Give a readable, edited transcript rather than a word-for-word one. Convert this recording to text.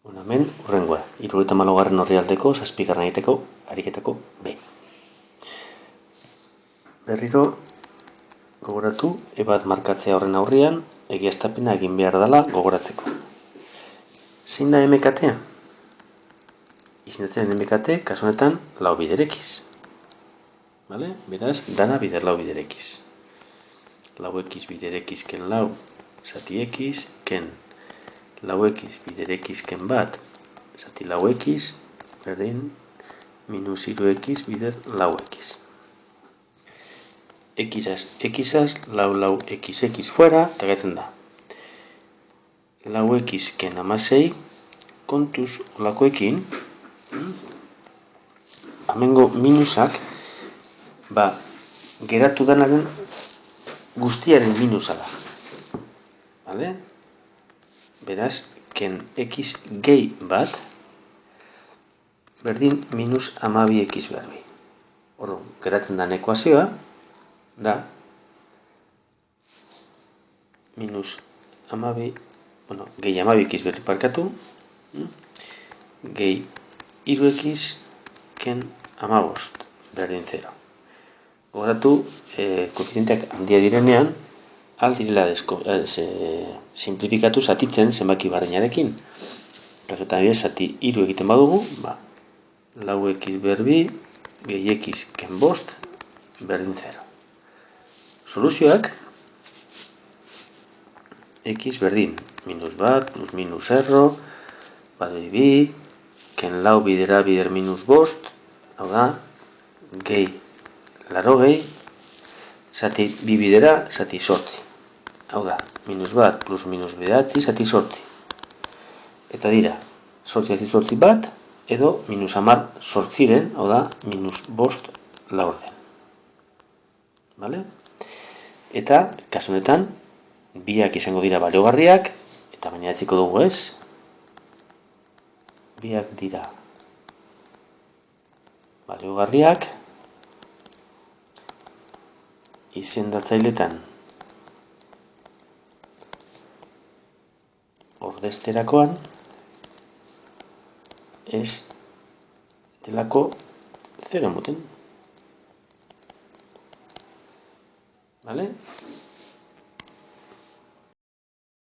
Hemen hurrengoa, 74. orrialdeko 7. egiteko ariketako B. Berriro gogoratu bat markatzea horren aurrian egiaztapena egin behar dela gogoratzeko. Zein da MKT? Izendatzen MKT kasu honetan lau biderekiz. Vale? Beraz, dana bider lau biderekiz. Lau ekiz biderekiz ken lau zati ekiz ken lau ekiz biderekiz ken bat zati lau ekiz berdin minus iru ekiz bider lau ekiz. Ekizaz lau ekiz ekiz fuera eta gaitzen da. Lau ekiz ken amasei kontuz olakoekin amengo minusak geratu danaren guztiaren minusa da. Vale? Beraz, ken ekiz gehi bat berdin minus 12 ekiz berbi. Orduan, geratzen den ekuazioa da minus 12, gehi 12 ekiz berbi parkatu, gehi iru ekiz ken 15 berdin 0. Gogoratu, koefizienteak handia direnean, aldirela simplifikatu zatitzen zenbaki bardinarekin. Kasutan zati iru egiten badugu, lau ekiz berbi, gehi ekiz ken bost, berdin 0. Soluzioak, ekiz berdin, minus bat, plus minus erro, bat bi, ken lau bidera bider minus bost, hau da, gehi, laro gehi, zati bi bidera, zati sortzi. Hau da, minus bat plus minus bedatzi zati sortzi. Eta dira, sortzi zati sortzi bat, edo minus 10 sortziren, hau da, minus bost laurden. Vale? Eta, kasu honetan, biak izango dira baliogarriak, eta baina etziko dugu ez, biak dira baliogarriak, izendatzailetan ordezterakoan ez delako 0 moten. Vale?